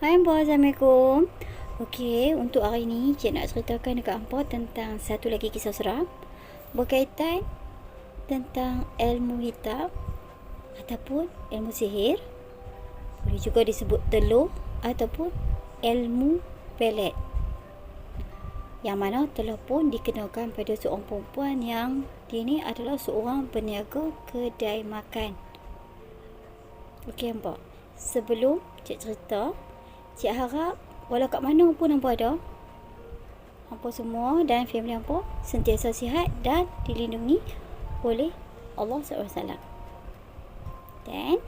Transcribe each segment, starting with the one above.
Hai Ampa, Assalamualaikum. Okey, untuk hari ni Cik nak ceritakan dekat Ampa tentang satu lagi kisah seram berkaitan tentang ilmu hitam ataupun ilmu sihir. Boleh juga disebut telur ataupun ilmu pelet. Yang mana telah pun dikenalkan pada seorang perempuan yang dia ni adalah seorang peniaga kedai makan. Okey Ampa, sebelum Cik cerita, Cik harap walau kat mana pun Ampa ada, Ampa semua dan family Ampa sentiasa sihat dan dilindungi oleh Allah SWT. Dan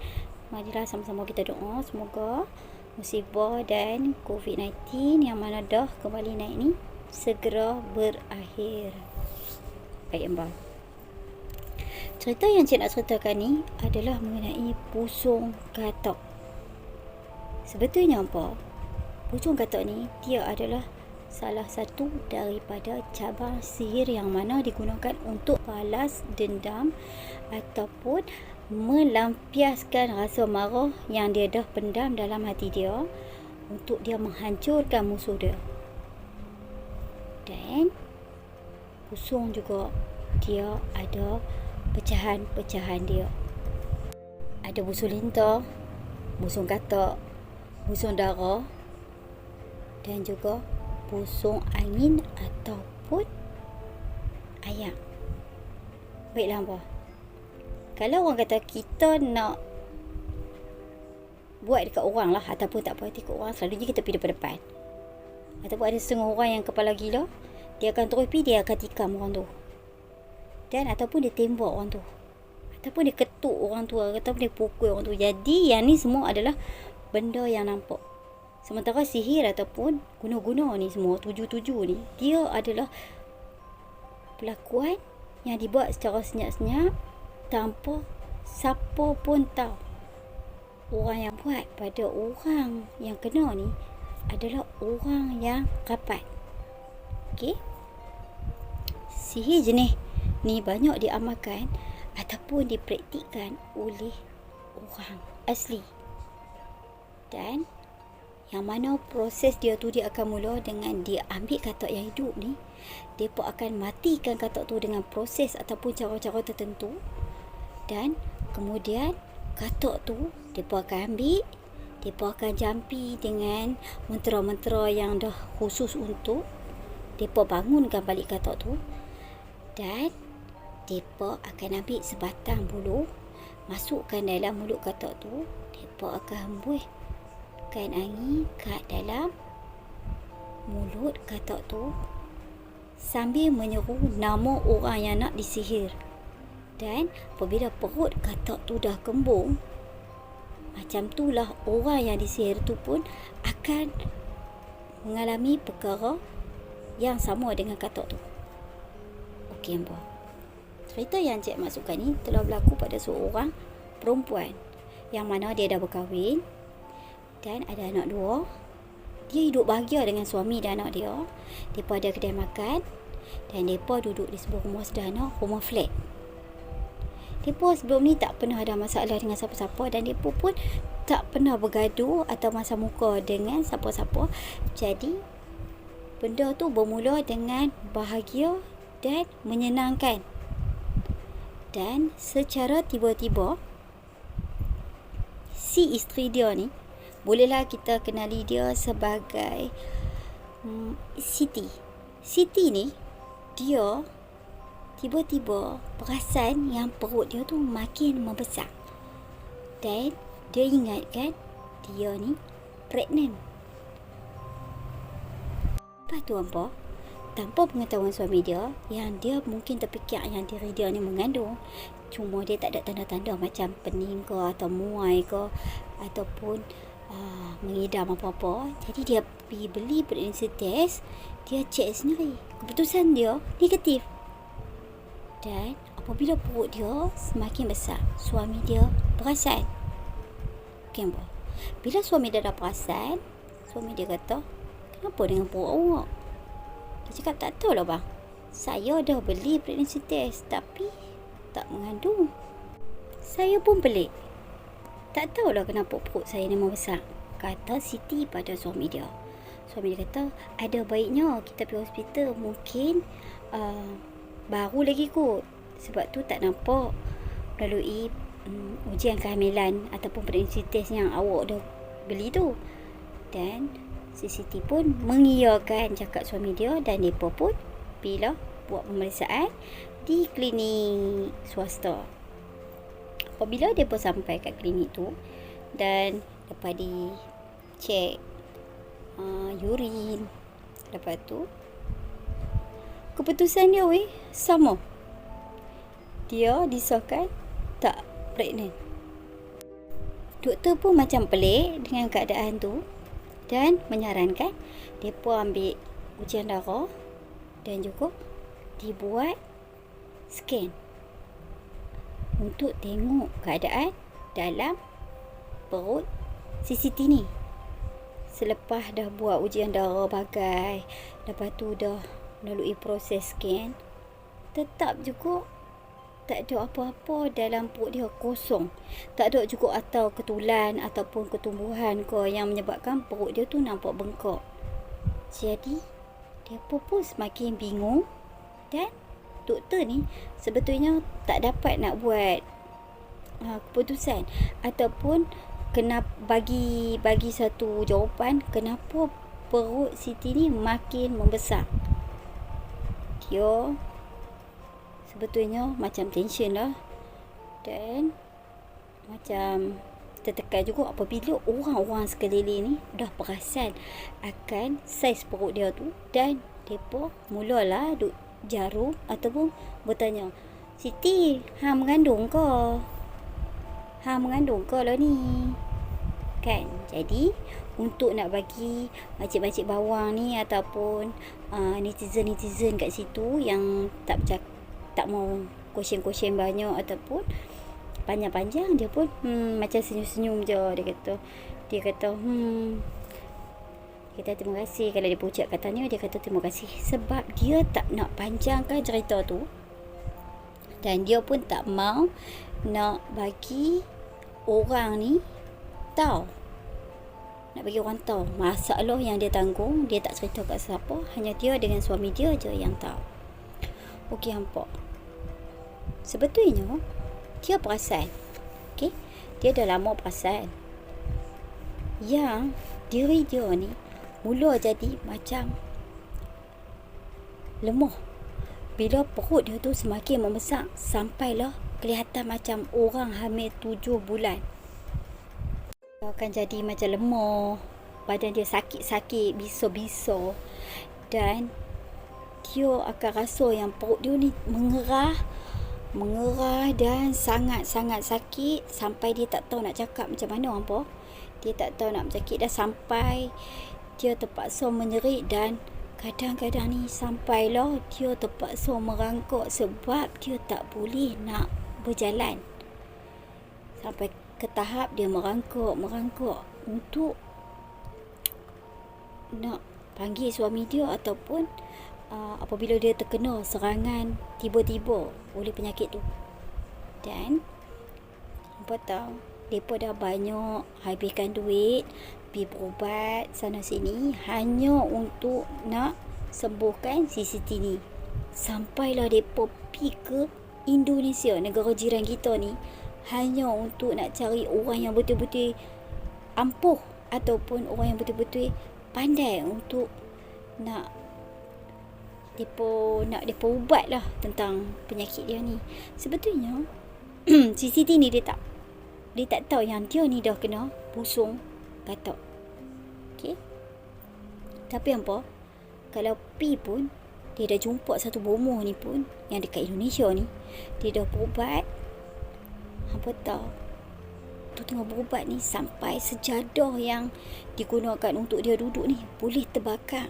marilah sama-sama kita doa semoga musibah dan COVID-19 yang mana dah kembali naik ni segera berakhir. Baik Ampa, cerita yang Cik nak ceritakan ni adalah mengenai pusung katak. Sebetulnya Ampa, pusung katak ni dia adalah salah satu daripada cabang sihir yang mana digunakan untuk balas dendam ataupun melampiaskan rasa marah yang dia dah pendam dalam hati dia untuk dia menghancurkan musuh dia. Dan pusung juga dia ada pecahan-pecahan dia. Ada busung lintah, busung katak, busung darah dan juga busung angin ataupun ayam. Baiklah Ampa, kalau orang kata kita nak buat dekat orang lah ataupun tak puas hati kat orang, selalunya kita pergi depan-depan. Ataupun ada setengah orang yang kepala gila, dia akan terus pergi, dia akan tikam orang tu. Dan ataupun dia tembak orang tu, ataupun dia ketuk orang tu, ataupun dia pukul orang tu. Jadi yang ni semua adalah benda yang nampak. Sementara sihir ataupun guna-guna ni semua, tuju-tuju ni, dia adalah pelakuan yang dibuat secara senyap-senyap tanpa siapa pun tahu. Orang yang buat pada orang yang kena ni adalah orang yang rapat. Okey, sihir jenis ni banyak diamalkan ataupun dipraktikkan oleh orang asli. Dan yang mana proses dia tu dia akan mula dengan dia ambil katak yang hidup ni, dia pun akan matikan katak tu dengan proses ataupun cara-cara tertentu. Dan kemudian katak tu dia pun akan ambil, dia pun akan jampi dengan mentera-mentera yang dah khusus untuk dia pun bangunkan balik katak tu. Dan dia pun akan ambil sebatang buluh, masukkan dalam mulut katak tu, dia pun akan hembus angin kat dalam mulut katak tu sambil menyeru nama orang yang nak disihir. Dan apabila perut katak tu dah kembung, macam itulah orang yang disihir tu pun akan mengalami perkara yang sama dengan katak tu. Okey Ampa, cerita yang Cik masukkan ni telah berlaku pada seorang perempuan yang mana dia dah berkahwin dan ada anak 2. Dia hidup bahagia dengan suami dan anak dia. Mereka ada kedai makan dan mereka duduk di sebuah rumah sederhana, rumah flat. Mereka sebelum ni tak pernah ada masalah dengan siapa-siapa dan mereka pun tak pernah bergaduh atau masam muka dengan siapa-siapa. Jadi benda tu bermula dengan bahagia dan menyenangkan. Dan secara tiba-tiba si isteri dia ni, bolehlah kita kenali dia sebagai Siti. Siti ni dia tiba-tiba perasan yang perut dia tu makin membesar. Dan dia ingatkan dia ni pregnant. Lepas tu Ampa, tanpa pengetahuan suami dia, yang dia mungkin terfikir yang diri dia ni mengandung, cuma dia tak ada tanda-tanda macam pening ke atau muai ke ataupun mengidam apa-apa. Jadi dia pergi beli pregnancy test, dia cek sendiri, keputusan dia negatif. Dan apabila perut dia semakin besar, suami dia perasan. Okay, bila suami dia dah perasan, suami dia kata, kenapa dengan perut awak? Dia cakap, tak tahu lah bang, saya dah beli pregnancy test tapi tak mengandung. Saya pun pelik, tak tahulah kenapa perut saya ni membesar. kata Siti pada suami dia. Suami dia kata, ada baiknya kita pergi hospital. Mungkin baru lagi kot. Sebab tu tak nampak melalui ujian kehamilan ataupun pregnancy test yang awak dah beli tu. Dan si Siti pun mengiyakan cakap suami dia, dan mereka pun bila buat pemeriksaan di klinik swasta. Apabila mereka sampai kat klinik tu dan lepas dicek urin, lepas tu keputusan dia sama. Dia disahkan tak pregnant. Doktor pun macam pelik dengan keadaan tu dan menyarankan mereka ambil ujian darah dan juga dibuat scan untuk tengok keadaan dalam perut si Siti ni. Selepas dah buat ujian darah bagai, lepas tu dah melalui proses scan, tetap juga tak ada apa-apa dalam perut dia, kosong. Tak ada juga atau ketulan ataupun ketumbuhan yang menyebabkan perut dia tu nampak bengkak. Jadi dia pun semakin bingung, dan doktor ni sebetulnya tak dapat nak buat keputusan ataupun kena bagi satu jawapan kenapa perut Siti ni makin membesar. Dia sebetulnya macam tension lah, dan macam tertekan juga apabila orang-orang sekeliling ni dah perasan akan saiz perut dia tu, dan mereka mulalah duk jarum ataupun bertanya, Siti, hang mengandung ke? Hang mengandung ke lah ni? Kan? Jadi untuk nak bagi makcik-makcik bawang ni ataupun netizen-netizen kat situ yang tak mau question banyak ataupun panjang-panjang, dia pun macam senyum-senyum je. Dia kata terima kasih. Kalau dia ucap katanya, dia kata terima kasih sebab dia tak nak panjangkan cerita tu, dan dia pun tak mau nak bagi orang ni tahu. Nak bagi orang tahu masalah yang dia tanggung. Dia tak cerita kat siapa, hanya dia dengan suami dia je yang tahu. Okey, hampa. Sebetulnya dia perasan. Okey, dia dah lama perasan yang diri dia ni mula jadi macam lemah. Bila perut dia tu semakin membesar, sampailah kelihatan macam orang hamil 7 bulan. Dia akan jadi macam lemah, badan dia sakit-sakit, biso-biso, dan dia akan rasa yang perut dia ni mengerah dan sangat-sangat sakit sampai dia tak tahu nak cakap macam mana apa. Dia tak tahu nak bercakap, dah sampai dia terpaksa menjerit, dan kadang-kadang ni sampailah dia terpaksa merangkak sebab dia tak boleh nak berjalan. Sampai ke tahap dia merangkak untuk nak panggil suami dia ataupun apabila dia terkena serangan tiba-tiba oleh penyakit tu. Dan apa tahu, mereka dah banyak habiskan duit pergi berubat sana sini hanya untuk nak sembuhkan si Siti ni. Sampailah mereka pergi ke Indonesia, negara jiran kita ni, hanya untuk nak cari orang yang betul-betul ampuh ataupun orang yang betul-betul pandai untuk nak mereka ubat lah tentang penyakit dia ni. Sebetulnya si Siti ni dia tak tahu yang dia ni dah kena busung katak. Okey, tapi apa, kalau pi pun dia dah jumpa satu bomoh ni pun yang dekat Indonesia ni, dia dah berubat. Apa tahu tu tengah berubat ni sampai sejadah yang digunakan untuk dia duduk ni boleh terbakar,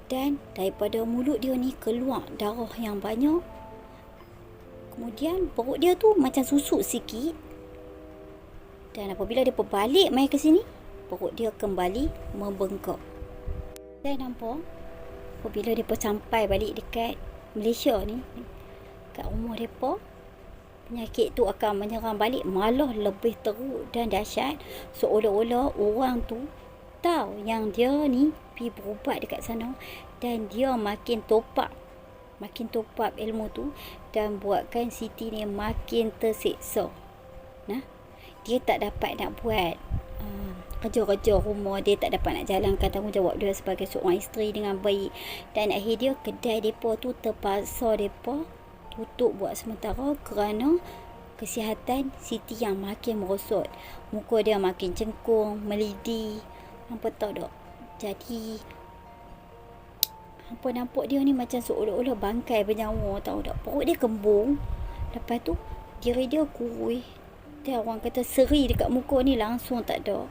dan daripada mulut dia ni keluar darah yang banyak. Kemudian perut dia tu macam susut sikit, dan apabila dia berbalik mai ke sini, perut dia kembali membengkak. Dan nampak apabila dia sampai balik dekat Malaysia ni, kat rumah mereka, penyakit tu akan menyerang balik, malah lebih teruk dan dahsyat, seolah-olah orang tu tahu yang dia ni pergi berubat dekat sana dan dia makin top up ilmu tu dan buatkan Siti ni makin terseksa. Nah, dia tak dapat nak buat kerja-kerja rumah, dia tak dapat nak jalankan tanggungjawab dia sebagai seorang isteri dengan baik, dan akhirnya kedai depa tu terpaksa depa tutup buat sementara kerana kesihatan Siti yang makin merosot. Muka dia makin cengkung, melidi. Hampa tahu tak? Jadi hampa nampak dia ni macam seolah-olah bangkai bernyawa, tahu tak? Perut dia kembung. Lepas tu diri dia kurus. Dia orang kata seri dekat muka ni langsung tak ada.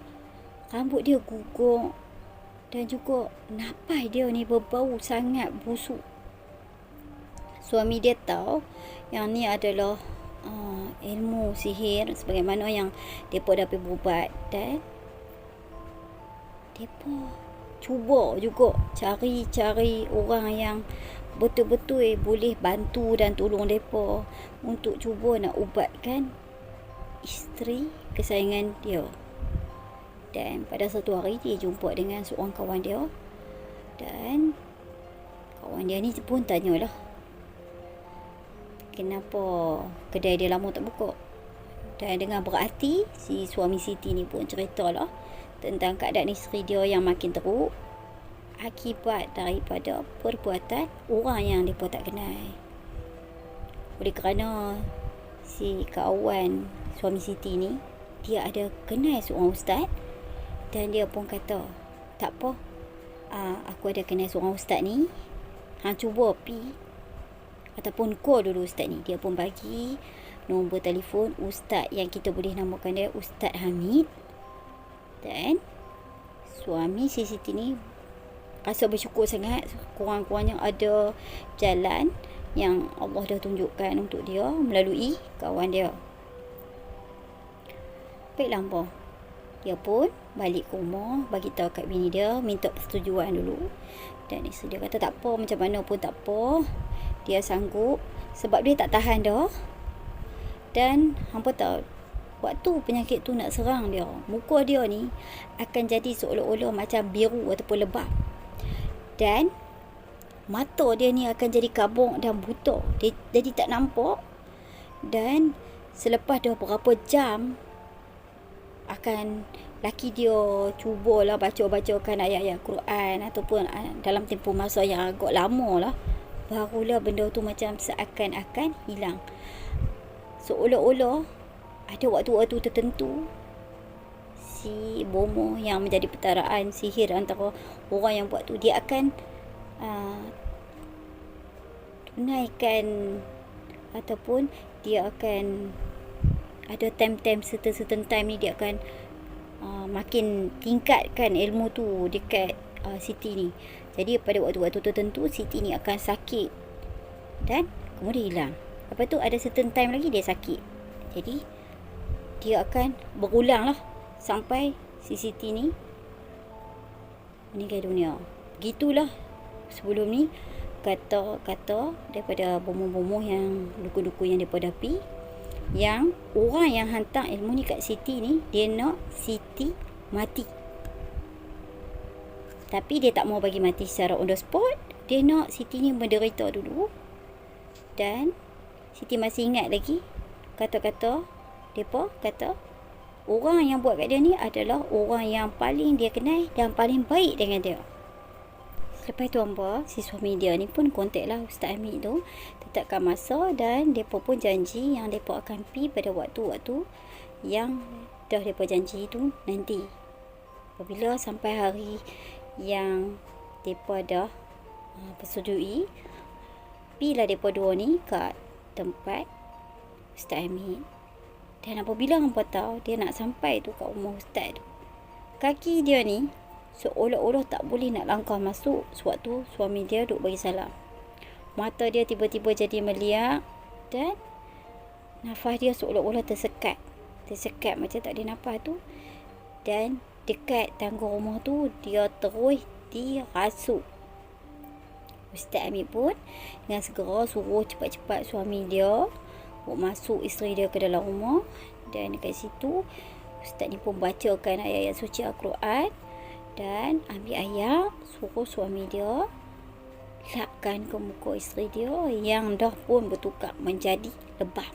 Rambut dia gugur. Dan juga napas dia ni berbau sangat busuk. Suami dia tahu yang ni adalah ilmu sihir sebagaimana yang mereka dah pergi berubat, dan mereka cuba juga cari orang yang betul-betul boleh bantu dan tolong mereka untuk cuba nak ubatkan isteri kesayangan dia. Dan pada satu hari dia jumpa dengan seorang kawan dia, dan kawan dia ni pun tanyalah kenapa kedai dia lama tak buka. Dan dengan berhati, si suami Siti ni pun ceritalah tentang keadaan isteri dia yang makin teruk akibat daripada perbuatan orang yang mereka tak kenal. Oleh kerana si kawan suami Siti ni, dia ada kenal seorang ustaz, dan dia pun kata, tak apa, aku ada kenal seorang ustaz ni, hang cuba pi ataupun call dulu ustaz ni. Dia pun bagi nombor telefon ustaz yang kita boleh namakan dia Ustaz Hamid. Dan suami si Siti ni rasa bersyukur sangat, kurang-kurangnya ada jalan yang Allah dah tunjukkan untuk dia melalui kawan dia. Baiklah apa, dia pun balik ke rumah, bagi tahu kat bini dia, minta persetujuan dulu. Dan isteri dia kata tak apa, macam mana pun tak apa, dia sanggup sebab dia tak tahan dah. Dan hampa tahu, waktu penyakit tu nak serang dia, muka dia ni akan jadi seolah-olah macam biru ataupun lebam, dan mata dia ni akan jadi kabung dan buta, dia jadi tak nampak. Dan selepas dah berapa jam, akan laki dia cubalah baca-bacakan ayat-ayat Quran ataupun dalam tempoh masa yang agak lama lah, barulah benda tu macam seakan-akan hilang. Seolah-olah ada waktu-waktu tertentu si bomoh yang menjadi pertaraan sihir antara orang yang buat tu, dia akan tunaikan ataupun dia akan ada time-time, certain time ni dia akan makin tingkatkan ilmu tu dekat Siti ni. Jadi pada waktu-waktu tertentu Siti ni akan sakit dan kemudian hilang. Lepas tu ada certain time lagi dia sakit. Jadi dia akan berulang lah sampai si Siti ni meninggal dunia. Begitulah sebelum ni kata-kata daripada bomoh-bomoh yang dukun-dukun yang mereka dapi, yang orang yang hantar ilmu ni kat Siti ni, dia nak Siti mati. Tapi dia tak mau bagi mati secara on the spot. Dia nak Siti ni menderita dulu. Dan Siti masih ingat lagi kata-kata mereka kata orang yang buat kat dia ni adalah orang yang paling dia kenal dan paling baik dengan dia. Lepas tu hampa, si suami dia ni pun kontak lah Ustaz Hamid tu, tetapkan masa, dan mereka pun janji yang mereka akan pergi pada waktu-waktu yang dah mereka janji tu nanti. Apabila sampai hari yang mereka dah persetujui, pergilah mereka dua ni kat tempat Ustaz Hamid. Dan apabila hampa tahu dia nak sampai tu kat rumah Ustaz tu, kaki dia ni seolah-olah tak boleh nak langkah masuk sewaktu suami dia duk bagi salam. Mata dia tiba-tiba jadi meliak dan nafas dia seolah-olah tersekat macam tak ada nafas tu. Dan dekat tangga rumah tu dia terus dirasuk. Ustaz Hamid pun dengan segera suruh cepat-cepat suami dia masuk isteri dia ke dalam rumah. Dan dekat situ Ustaz ni pun bacakan ayat-ayat suci Al-Quran. Dan ambil air, suruh suami dia lapkan ke muka isteri dia yang dah pun bertukar menjadi lebam.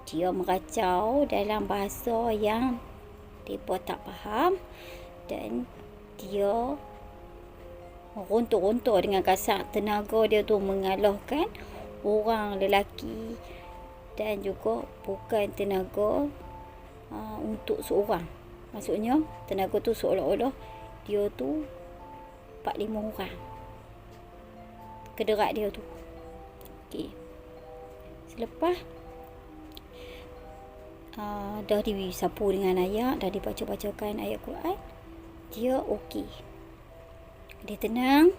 Dia meracau dalam bahasa yang mereka tak faham dan dia meronta-ronta dengan kasar. Tenaga dia tu mengalahkan orang lelaki dan juga bukan tenaga untuk seorang. Maksudnya tenaga tu seolah-olah dia tu 4-5 orang. Kederat dia tu. Okey. Selepas dah disapu dengan ayat, dah dibaca-bacakan ayat Quran, dia okey. Dia tenang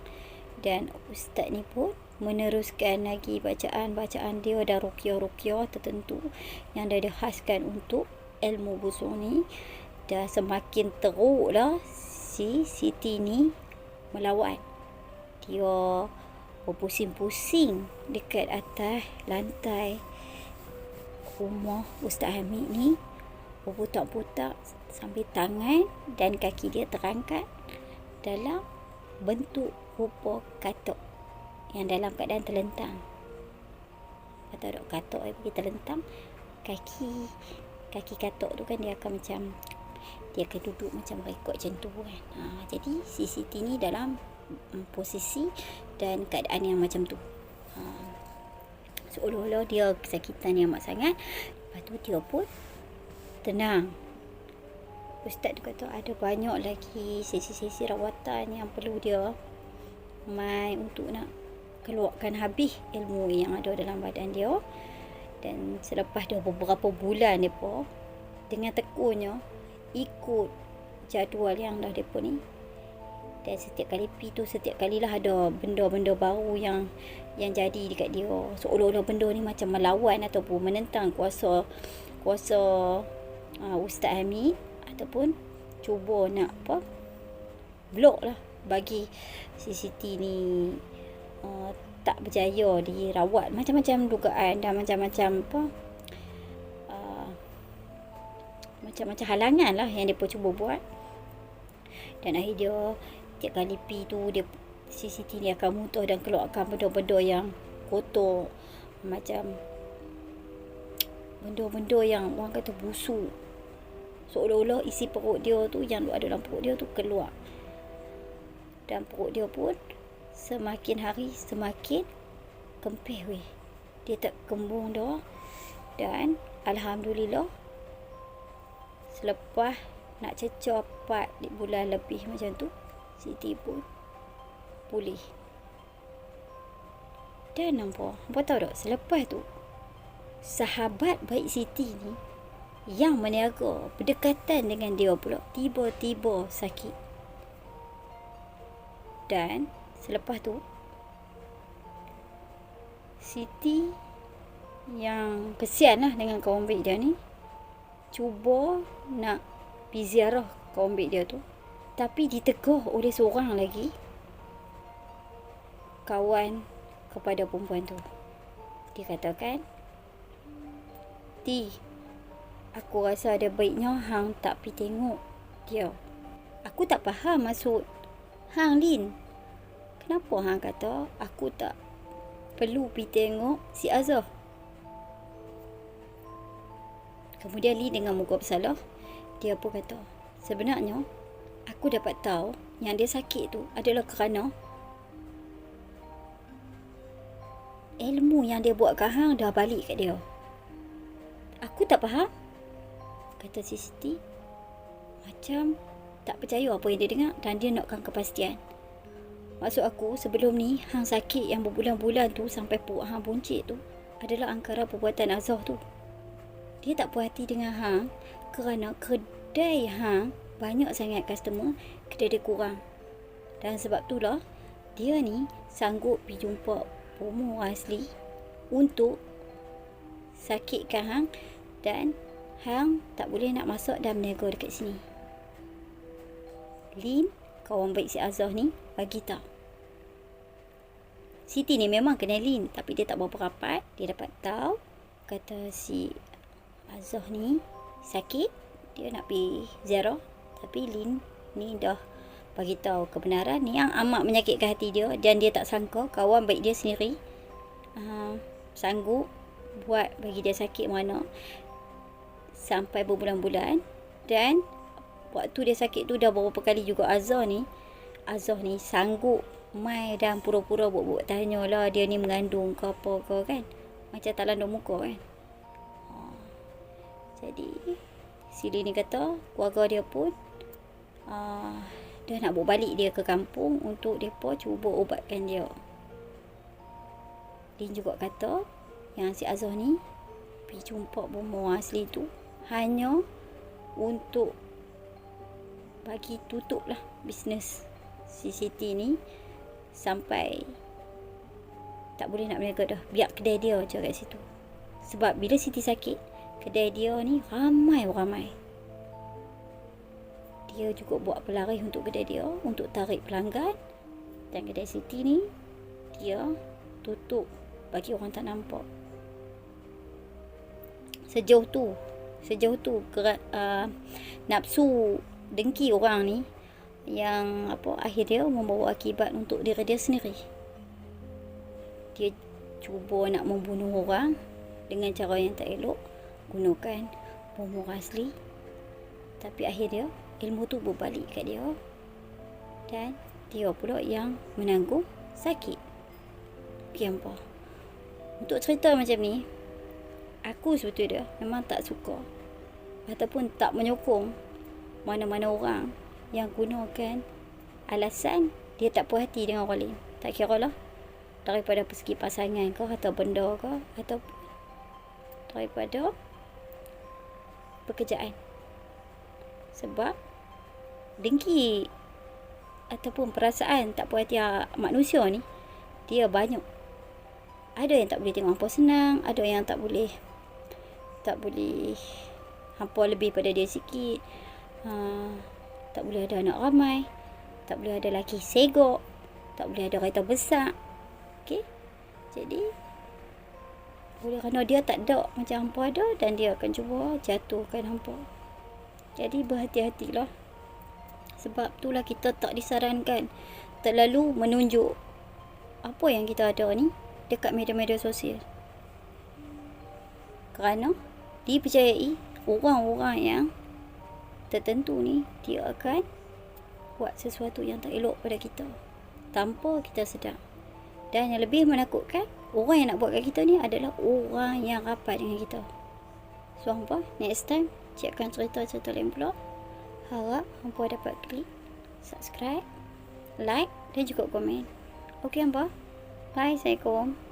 dan ustaz ni pun meneruskan lagi bacaan-bacaan dia dan ruqyah-ruqyah tertentu yang dah dihaskan untuk ilmu busuk ni. Dah semakin teruklah si Siti ni melawan. Dia berpusing-pusing dekat atas lantai rumah Ustaz Hamid ni, berputak-putak sambil tangan dan kaki dia terangkat dalam bentuk rupa katuk yang dalam keadaan terlentang. Atau dok katuk pergi terlentang, kaki katuk tu kan dia akan macam, dia akan duduk macam rekod macam tu kan. Jadi si Siti ni dalam posisi dan keadaan yang macam tu. Seolah-olah dia kesakitan yang amat sangat. Lepas tu dia pun tenang. Ustaz tu kata ada banyak lagi sesi-sesi rawatan yang perlu dia mai untuk nak keluarkan habis ilmu yang ada dalam badan dia. Dan selepas dia beberapa bulan mereka dengan tekunnya ikut jadual yang dah mereka ni, dan setiap kali pergi tu, setiap kalilah ada benda-benda baru yang jadi dekat dia. Seolah-olah benda ni macam melawan ataupun menentang kuasa Ustaz Hamid, ataupun cuba nak blok lah bagi si Siti ni tak berjaya dirawat. Macam-macam dugaan dan macam-macam macam-macam halangan lah yang dia cuba buat. Dan akhir dia tiap kali pi tu dia si Siti ni akan muntah dan keluarkan benda-benda yang kotor, macam benda-benda yang orang kata busuk. Seolah-olah isi perut dia tu, yang ada dalam perut dia tu keluar. Dan perut dia pun semakin hari semakin kempih weh. Dia tak kembung dah. Dan alhamdulillah selepas nak cecah 4 bulan lebih macam tu, Siti pun pulih. Dan nampak tahu tak, selepas tu sahabat baik Siti ni yang meniaga berdekatan dengan dia pula tiba-tiba sakit. Dan selepas tu Siti yang kesian lah dengan kawan baik dia ni, cuba nak pergi ziarah kawan baik dia tu, tapi ditegur oleh seorang lagi kawan kepada perempuan tu. Dia katakan, "Ti, aku rasa ada baiknya hang tak pergi tengok dia. Aku tak faham maksud hang, Lin. Kenapa hang kata aku tak perlu pergi tengok si Azhar?" Kemudian Lin dengan muka bersalah, dia pun kata, "Sebenarnya aku dapat tahu yang dia sakit tu adalah kerana ilmu yang dia buat kat hang dah balik kat dia." "Aku tak faham," kata si Siti, macam tak percaya apa yang dia dengar dan dia nakkan kepastian. "Maksud aku, sebelum ni hang sakit yang berbulan-bulan tu sampai perut hang buncit tu adalah angkara perbuatan Azhar tu. Dia tak puas hati dengan hang kerana kedai hang banyak sangat customer, kedai dia kurang. Dan sebab itulah dia ni sanggup pergi jumpa promo asli untuk sakitkan hang, dan hang tak boleh nak masuk dan berniaga dekat sini." Lin, kawan baik si Azhar ni, bagi tahu. Siti ni memang kenal Lin, tapi dia tak berapa rapat. Dia dapat tahu kata si Azhar ni sakit, dia nak pergi ziarah, tapi Lin ni dah bagi tahu kebenaran ni yang amat menyakitkan hati dia, dan dia tak sangka kawan baik dia sendiri sanggup buat bagi dia sakit mana sampai berbulan-bulan. Dan waktu dia sakit tu dah beberapa kali juga Azhar ni sanggup mai dan pura-pura buat tanya lah dia ni mengandung ke apa ke kan, macam tak landung muka kan. Jadi Sili ni kata keluarga dia pun dah nak bawa balik dia ke kampung untuk mereka cuba ubatkan dia. Din juga kata yang si Azhar ni pergi jumpa bomoh asli tu hanya untuk bagi tutup lah bisnes si Siti ni sampai tak boleh nak berniaga dah, biar kedai dia je kat situ. Sebab bila Siti sakit, kedai dia ni ramai. Dia juga buat pelari untuk kedai dia untuk tarik pelanggan, dan kedai Siti ni dia tutup bagi orang tak nampak. Sejauh tu nafsu dengki orang ni yang akhirnya membawa akibat untuk diri dia sendiri. Dia cuba nak membunuh orang dengan cara yang tak elok, gunakan bom asli, tapi akhirnya ilmu tu berbalik kat dia dan dia pula yang menanggung sakit. Kenapa? Untuk cerita macam ni, aku sebetulnya memang tak suka ataupun tak menyokong mana-mana orang yang gunakan alasan dia tak puas hati dengan orang lain. Tak kira lah daripada segi pasangan ke atau benda ke atau daripada pekerjaan. Sebab dengki ataupun perasaan tak puas hati manusia ni dia banyak. Ada yang tak boleh tengok hampa senang, ada yang tak boleh hampa lebih pada dia sikit, tak boleh ada anak ramai, tak boleh ada lelaki segok, tak boleh ada kereta besar. Okey, jadi boleh kerana dia tak ada macam hampa ada, dan dia akan cuba jatuhkan hampa. Jadi berhati-hatilah. Sebab itulah kita tak disarankan terlalu menunjuk apa yang kita ada ni dekat media-media sosial. Kerana dipercayai orang-orang yang tertentu ni dia akan buat sesuatu yang tak elok pada kita tanpa kita sedar. Dan yang lebih menakutkan, orang yang nak buat kat kita ni adalah orang yang rapat dengan kita. So hampa next time siapkan cerita-cerita lain pula. Harap hampa dapat klik subscribe, like dan juga komen. Okey hampa, bye, assalamualaikum.